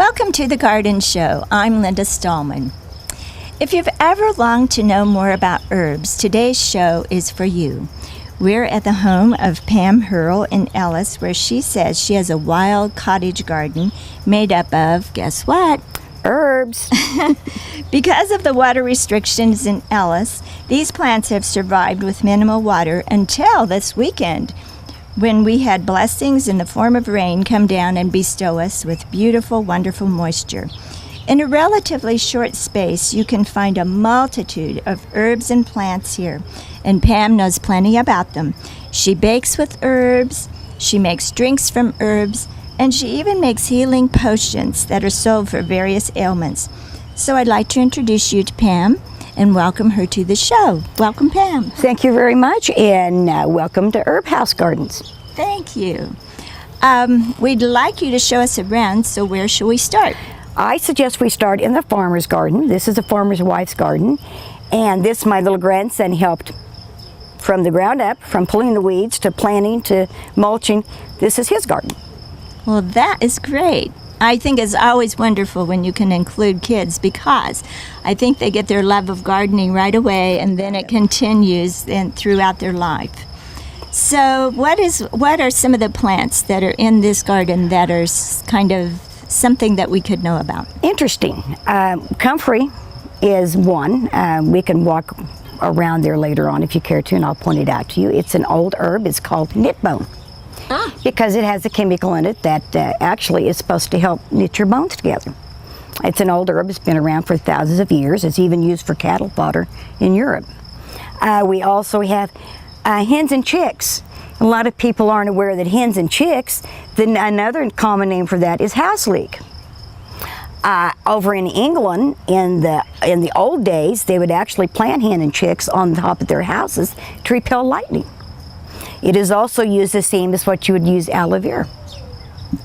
Welcome to the Garden Show. I'm Linda Stahlman. If you've ever longed to know more about herbs, today's show is for you. We're at the home of Pam Herl in Ellis, where she says she has a wild cottage garden made up of, guess what? Herbs. Because of the water restrictions in Ellis, these plants have survived with minimal water until this weekend, when we had blessings in the form of rain come down and bestow us with beautiful, wonderful moisture. In a relatively short space, you can find a multitude of herbs and plants here, and Pam knows plenty about them. She bakes with herbs, she makes drinks from herbs, and she even makes healing potions that are sold for various ailments. So I'd like to introduce you to Pam and welcome her to the show. Welcome, Pam. Thank you very much, and welcome to Herb Haus Gardens. Thank you. We'd like you to show us around, so where shall we start? I suggest we start in the farmer's garden. This is a farmer's wife's garden, and this my little grandson helped from the ground up, from pulling the weeds to planting to mulching. This is his garden. Well, that is great. I think it's always wonderful when you can include kids, because I think they get their love of gardening right away, and then it continues throughout their life. So what are some of the plants that are in this garden that are kind of something that we could know about? Interesting. Comfrey is one. We can walk around there later on if you care to, and I'll point it out to you. It's an old herb. It's called knit bone. Because it has a chemical in it that actually is supposed to help knit your bones together. It's an old herb. It's been around for thousands of years. It's even used for cattle fodder in Europe. We also have hens and chicks. A lot of people aren't aware that hens and chicks, then another common name for that is house leek. Over in England, in the old days, they would actually plant hen and chicks on the top of their houses to repel lightning. It is also used the same as what you would use aloe vera.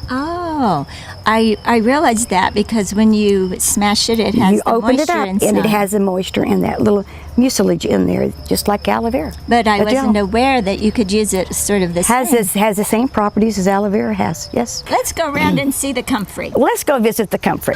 Oh, I realized that because when you smash it, it has the moisture inside. And it has the moisture and that little mucilage in there, just like aloe vera. But I wasn't aware that you could use it sort of the same. Has the same properties as aloe vera has, yes. Let's go around and see the Comfrey. Let's go visit the Comfrey.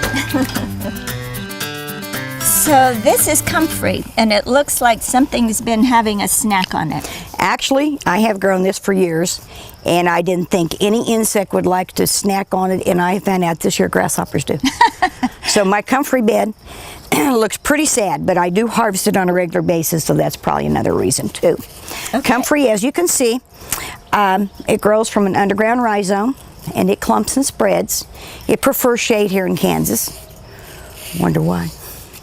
So this is Comfrey, and it looks like something's been having a snack on it. Actually, I have grown this for years, and I didn't think any insect would like to snack on it, and I found out this year grasshoppers do. So my Comfrey bed looks pretty sad, but I do harvest it on a regular basis, so that's probably another reason too. Okay. Comfrey, as you can see, it grows from an underground rhizome, and it clumps and spreads. It prefers shade here in Kansas. Wonder why?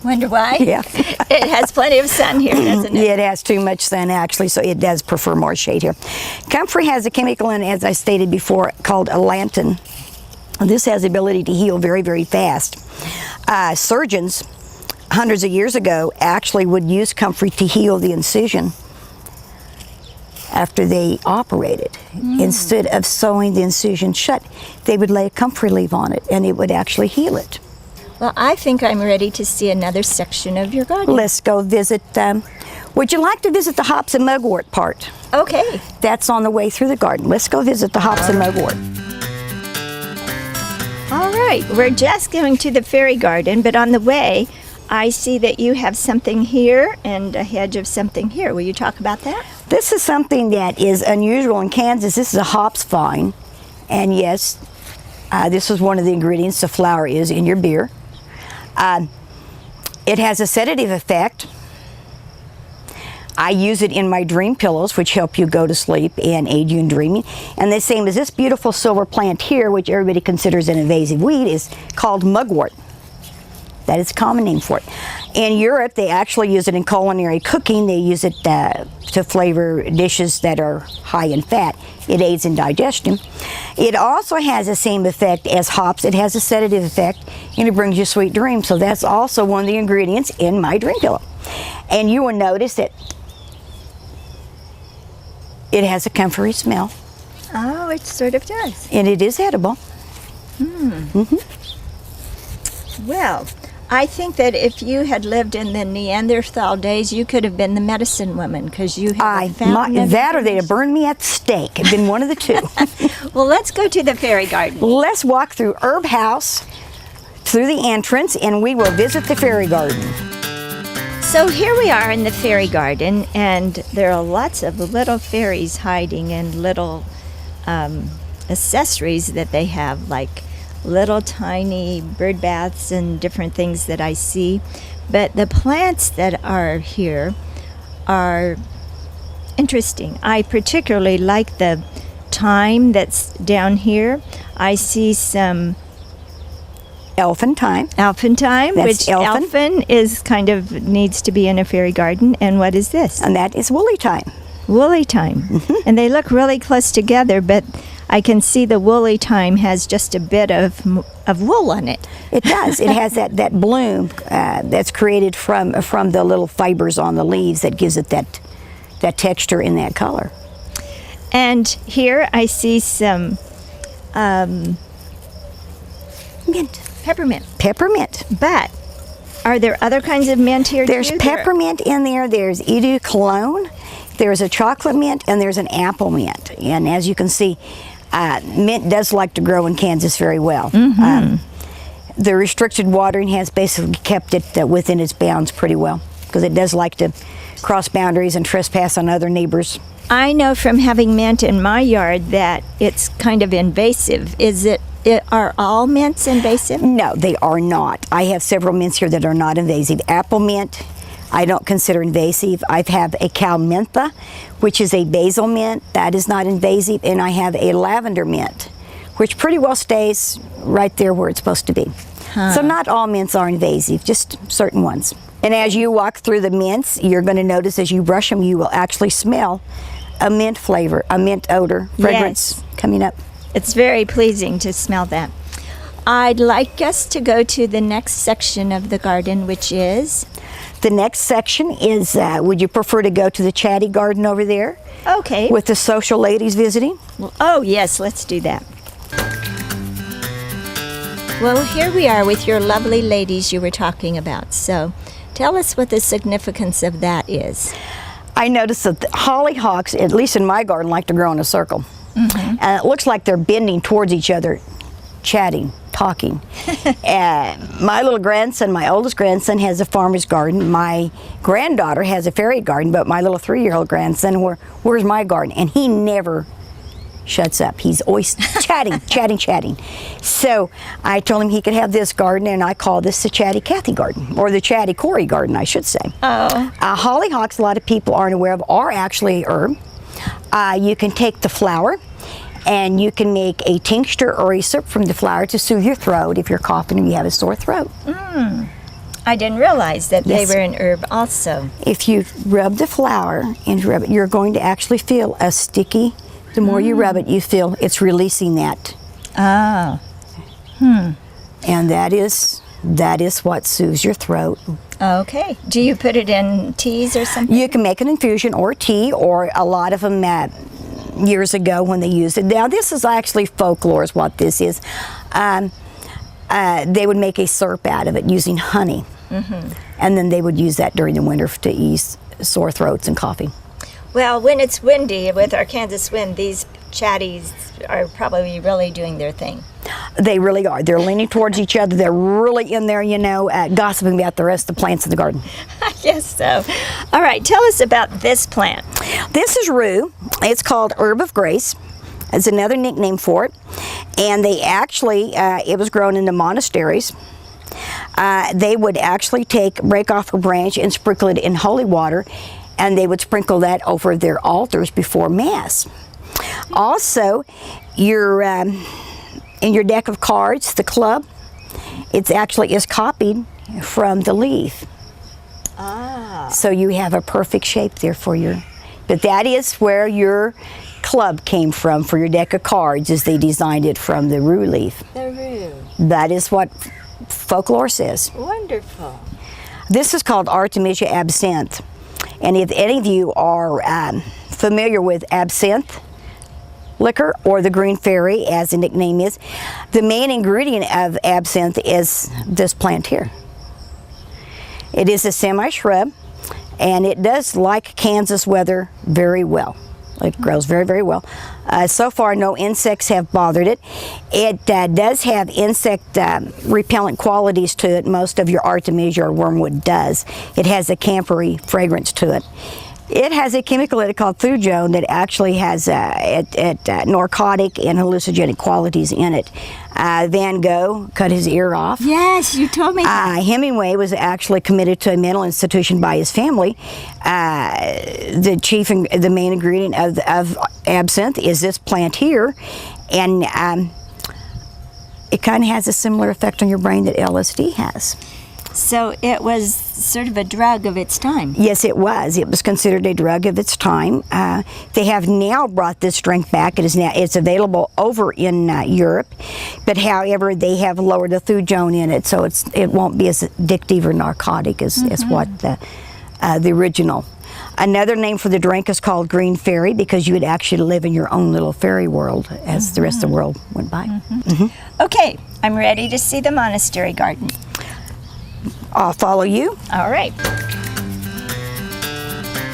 Wonder why? Yeah. It has plenty of sun here, doesn't it? Yeah, it has too much sun, actually, so it does prefer more shade here. Comfrey has a chemical in it, as I stated before, called allantoin. This has the ability to heal very, very fast. Surgeons, hundreds of years ago, actually would use Comfrey to heal the incision after they operated. Instead of sewing the incision shut, they would lay a Comfrey leaf on it, and it would actually heal it. Well, I think I'm ready to see another section of your garden. Let's go visit, would you like to visit the hops and mugwort part? Okay. That's on the way through the garden. Let's go visit the hops and mugwort. All right, we're just going to the fairy garden, but on the way, I see that you have something here and a hedge of something here. Will you talk about that? This is something that is unusual in Kansas. This is a hops vine, and yes, this is one of the ingredients the flower is in your beer. It has a sedative effect. I use it in my dream pillows, which help you go to sleep and aid you in dreaming. And the same as this beautiful silver plant here, which everybody considers an invasive weed, is called mugwort. That is a common name for it. In Europe, they actually use it in culinary cooking. They use it to flavor dishes that are high in fat. It aids in digestion. It also has the same effect as hops. It has a sedative effect, and it brings you sweet dreams. So that's also one of the ingredients in my dream pillow. And you will notice that it has a comfrey smell. Oh, it sort of does. And it is edible. Well, I think that if you had lived in the Neanderthal days, you could have been the medicine woman, because you have found that, or they'd have burned me at the stake. It'd been one of the two. Well, let's go to the fairy garden. Let's walk through Herb Haus through the entrance and we will visit the fairy garden. So here we are in the fairy garden, and there are lots of little fairies hiding in little accessories that they have, like little tiny bird baths and different things that I see. But the plants that are here are interesting. I particularly like the thyme that's down here. I see some Elfin thyme. elfin thyme, That's which elfin. elfin is kind of needs to be in a fairy garden. And what is this? And that is woolly thyme. Woolly thyme. And they look really close together, but I can see the woolly thyme has just a bit of wool on it. It does. It has that bloom that's created from the little fibers on the leaves that gives it that texture and that color. And here I see some Mint. peppermint. Peppermint. But are there other kinds of mint here There's too? peppermint in there. There's eau de cologne. There's a chocolate mint and there's an apple mint. And as you can see, mint does like to grow in Kansas very well. The restricted watering has basically kept it within its bounds pretty well, because it does like to cross boundaries and trespass on other neighbors. I know from having mint in my yard that it's kind of invasive. Are all mints invasive? No, they are not. I have several mints here that are not invasive. Apple mint, I don't consider invasive. I have a calmentha, which is a basil mint. That is not invasive. And I have a lavender mint, which pretty well stays right there where it's supposed to be. So not all mints are invasive, just certain ones. And as you walk through the mints, you're going to notice as you brush them, you will actually smell a mint flavor, a mint odor, fragrance coming up. It's very pleasing to smell that. I'd like us to go to the next section of the garden, which is? The next section is, would you prefer to go to the Chatty garden over there? Okay. With the social ladies visiting? Oh, yes, let's do that. Well, here we are with your lovely ladies you were talking about. So tell us what the significance of that is. I noticed that the hollyhocks, at least in my garden, like to grow in a circle. And it looks like they're bending towards each other, chatting, talking. My little grandson, my oldest grandson, has a farmer's garden. My granddaughter has a fairy garden, but my little 3-year-old grandson, where's my garden? And he never shuts up. He's always chatting, chatting. So I told him he could have this garden, and I call this the Chatty Cathy garden, or the Chatty Corey garden, I should say. Oh. Hollyhocks, a lot of people aren't aware of, are actually a herb. You can take the flower and you can make a tincture or a syrup from the flower to soothe your throat if you're coughing and you have a sore throat. I didn't realize that Yes. they were an herb also. If you rub the flower and rub it, you're going to actually feel a sticky. The more you rub it, you feel it's releasing that. Oh. And that is what soothes your throat. Okay. Do you put it in teas or something? You can make an infusion or tea, or a lot of them years ago when they used it. Now this is actually folklore is what this is. They would make a syrup out of it using honey. And then they would use that during the winter to ease sore throats and coughing. Well, when it's windy with our Kansas wind, these chatties are probably really doing their thing. They really are. They're leaning towards each other. They're really in there, gossiping about the rest of the plants in the garden. I guess so. All right, tell us about this plant. This is rue. It's called Herb of Grace. It's another nickname for it. And they actually, it was grown in the monasteries. They would actually break off a branch and sprinkle it in holy water, and they would sprinkle that over their altars before Mass. Also, in your deck of cards, the club, it actually is copied from the leaf. So you have a perfect shape there for but that is where your club came from for your deck of cards, as they designed it from the rue leaf. The rue. That is what folklore says. Wonderful. This is called Artemisia absinthe. And if any of you are familiar with absinthe liquor, or the green fairy as the nickname is, the main ingredient of absinthe is this plant here. It is a semi-shrub, and it does like Kansas weather very well. It grows very, very well. So far, no insects have bothered it. It does have insect repellent qualities to it. Most of your Artemisia or wormwood does. It has a camphor-y fragrance to it. It has a chemical in it called thujone that actually has narcotic and hallucinogenic qualities in it. Van Gogh cut his ear off. Yes, you told me that. Hemingway was actually committed to a mental institution by his family. The main ingredient of absinthe is this plant here, and it kind of has a similar effect on your brain that LSD has. So it was sort of a drug of its time. Yes, it was. It was considered a drug of its time. They have now brought this drink back. It's available over in Europe, but however, they have lowered the thujone in it, so it won't be as addictive or narcotic as what the original. Another name for the drink is called Green Fairy, because you would actually live in your own little fairy world as the rest of the world went by. Okay, I'm ready to see the monastery garden. I'll follow you. All right.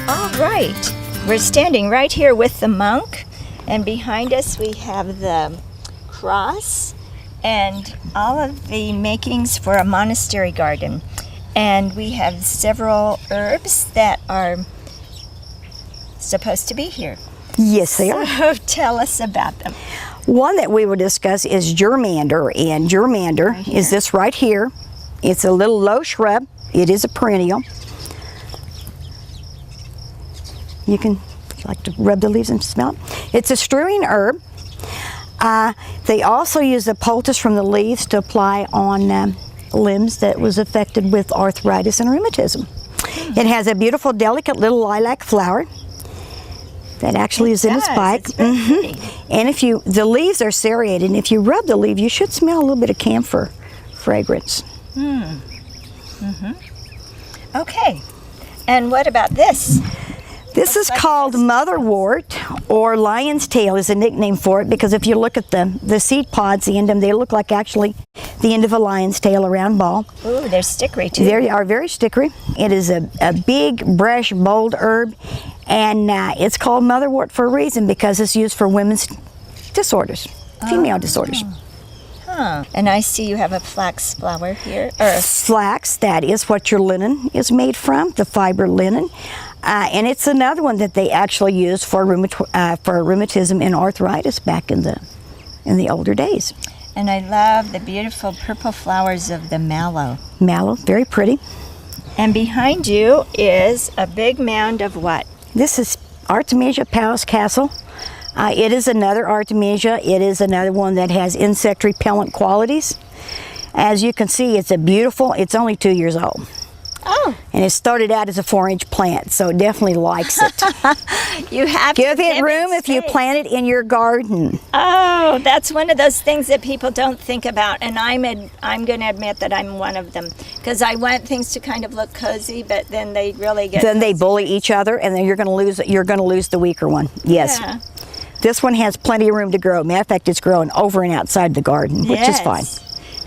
All right. We're standing right here with the monk, and behind us we have the cross and all of the makings for a monastery garden. And we have several herbs that are supposed to be here. Yes, they are. So tell us about them. One that we will discuss is germander, and germander is this right here. It's a little low shrub. It is a perennial. You can like to rub the leaves and smell it. It's a strewing herb. They also use the poultice from the leaves to apply on limbs that was affected with arthritis and rheumatism. It has a beautiful, delicate little lilac flower that actually is in its spike. And the leaves are serrated, and if you rub the leaf, you should smell a little bit of camphor fragrance. Okay, and what about this? This is called motherwort, or lion's tail is a nickname for it, because if you look at the seed pods, the end of them, they look like actually the end of a lion's tail, a round ball. Ooh, they're stickery too. They are very stickery. It is a big, brash, bold herb, and it's called motherwort for a reason, because it's used for women's disorders, female disorders. And I see you have a flax flower here. Flax, that is what your linen is made from, the fiber linen. And it's another one that they actually used for rheumatism and arthritis back in the older days. And I love the beautiful purple flowers of the mallow. Mallow, very pretty. And behind you is a big mound of what? This is Artemisia Palace Castle. It is another Artemisia. It is another one that has insect repellent qualities. As you can see, it's it's only 2 years old. Oh. And it started out as a 4-inch plant, so it definitely likes it. You have Give to it room if you plant it in your garden. Oh, that's one of those things that people don't think about, and I'm going to admit that I'm one of them, because I want things to kind of look cozy, but then they really get. Then they bully each other, and then you're going to lose the weaker one. Yes. Yeah. This one has plenty of room to grow. Matter of fact, it's growing over and outside the garden, which is fine.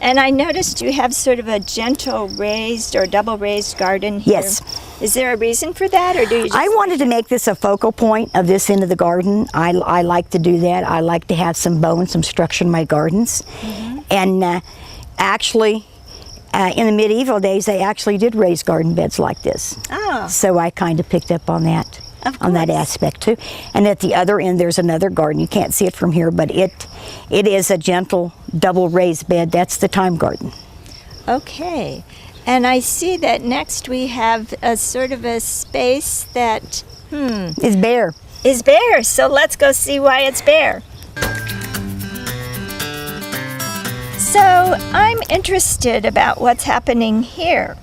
And I noticed you have sort of a gentle raised or double raised garden here. Yes. Is there a reason for that, or do you just... I wanted to make this a focal point of this end of the garden. I like to do that. I like to have some bow and some structure in my gardens. And actually, in the medieval days, they actually did raise garden beds like this. Oh. So I kind of picked up on that. On that aspect too. And at the other end there's another garden. You can't see it from here, but it is a gentle double raised bed. That's the thyme garden. Okay. And I see that next we have a sort of a space that Is bare. Is bare. So let's go see why it's bare. So I'm interested about what's happening here.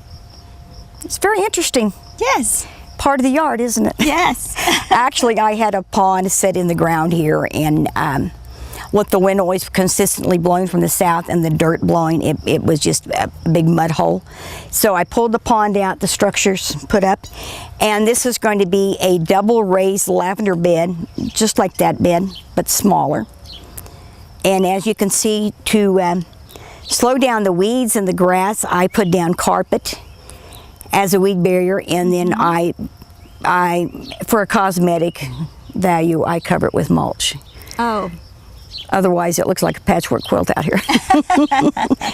It's very interesting. Yes. Part of the yard, isn't it? Yes. Actually, I had a pond set in the ground here, and with the wind always consistently blowing from the south and the dirt blowing, it was just a big mud hole. So I pulled the pond out, the structures put up, and this is going to be a double raised lavender bed, just like that bed, but smaller. And as you can see, to slow down the weeds and the grass, I put down carpet as a weed barrier, and then I for a cosmetic, value, I cover it with mulch. Oh. Otherwise, it looks like a patchwork quilt out here.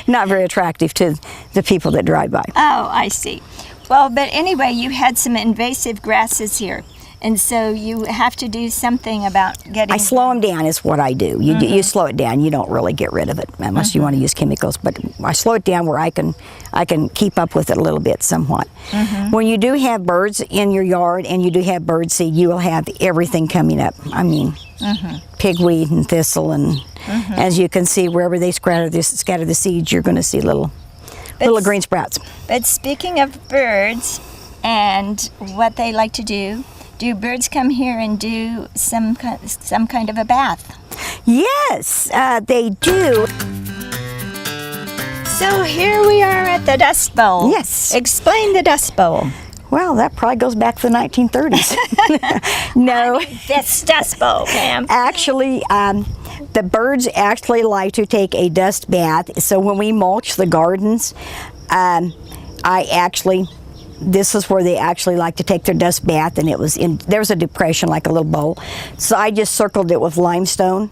Not very attractive to the people that drive by. Oh, I see. Well, but anyway, you had some invasive grasses here, and so you have to do something about getting... I slow them down is what I do. You slow it down. You don't really get rid of it unless you want to use chemicals. But I slow it down where I can keep up with it a little bit somewhat. When you do have birds in your yard and you do have bird seed, you will have everything coming up. I mean, pigweed and thistle, and as you can see, wherever they scatter the seeds, you're going to see little green sprouts. But speaking of birds and what they like to do birds come here and do some kind of a bath? Yes, they do. So here we are at the Dust Bowl. Yes. Explain the Dust Bowl. Well, that probably goes back to the 1930s. No. This Dust Bowl, Pam. Actually, the birds actually like to take a dust bath. So when we mulch the gardens, this is where they actually like to take their dust bath, and there was a depression, like a little bowl. So I just circled it with limestone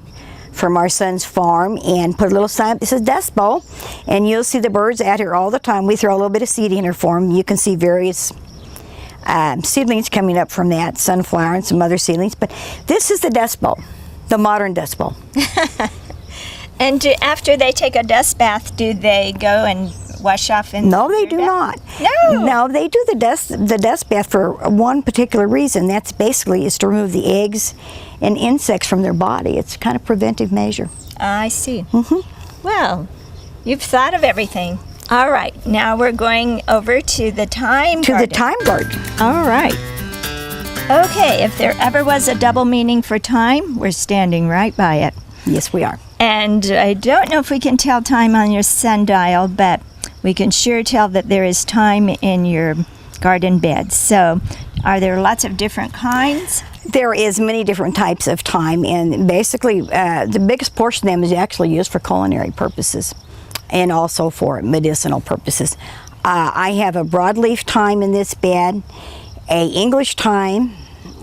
from our son's farm and put a little sign. It says Dust Bowl, and you'll see the birds out here all the time. We throw a little bit of seed in here for them. You can see various seedlings coming up from that, sunflower and some other seedlings. But this is the Dust Bowl, the modern Dust Bowl. And after they take a dust bath, do they go and wash off? No, they do not. No, they do the dust bath for one particular reason. That's basically is to remove the eggs and insects from their body. It's kind of preventive measure. I see. Well, you've thought of everything. All right, now we're going over to the thyme garden. The thyme garden. All right. Okay, if there ever was a double meaning for thyme, we're standing right by it. Yes, we are. And I don't know if we can tell time on your sundial, but we can sure tell that there is thyme in your garden bed. So are there lots of different kinds? There is many different types of thyme, and basically the biggest portion of them is actually used for culinary purposes and also for medicinal purposes. I have a broadleaf thyme in this bed, a English thyme,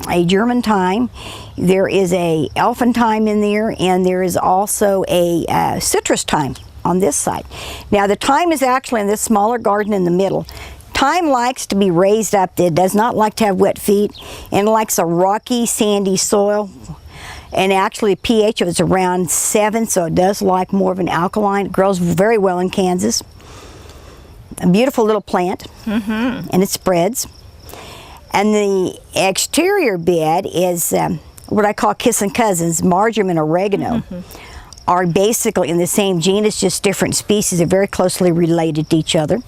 a German thyme. There is a elfin thyme in there, and there is also a citrus thyme on this side. Now the thyme is actually in this smaller garden in the middle. Thyme likes to be raised up. It does not like to have wet feet, and likes a rocky, sandy soil. And actually, pH of it's around 7, so it does like more of an alkaline. It grows very well in Kansas. A beautiful little plant, and it spreads. And the exterior bed is what I call kissing cousins. Marjoram and oregano are basically in the same genus, just different species. They're very closely related to each other.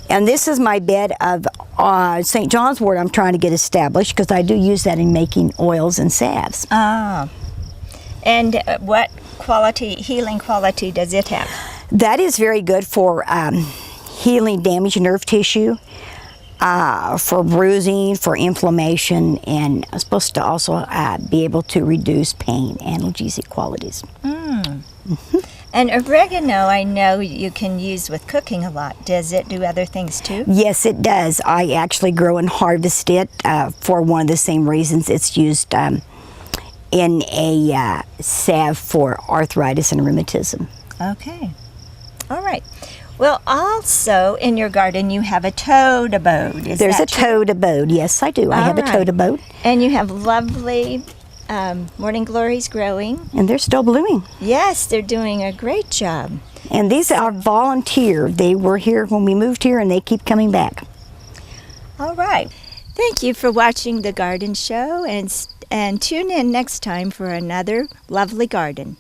And this is my bed of St. John's wort I'm trying to get established, because I do use that in making oils and salves. Ah. And what healing quality does it have? That is very good for healing damaged nerve tissue, for bruising, for inflammation, and it's supposed to also be able to reduce pain, analgesic qualities. And oregano, I know you can use with cooking a lot. Does it do other things too? Yes, it does. I actually grow and harvest it for one of the same reasons. It's used in a salve for arthritis and rheumatism. Okay. All right. Well, also in your garden you have a toad abode. There's a toad abode. Yes, I do. I have a toad abode. And you have lovely morning glories growing. And they're still blooming. Yes, they're doing a great job. And these are volunteer. They were here when we moved here, and they keep coming back. All right. Thank you for watching the Garden Show, and tune in next time for another lovely garden.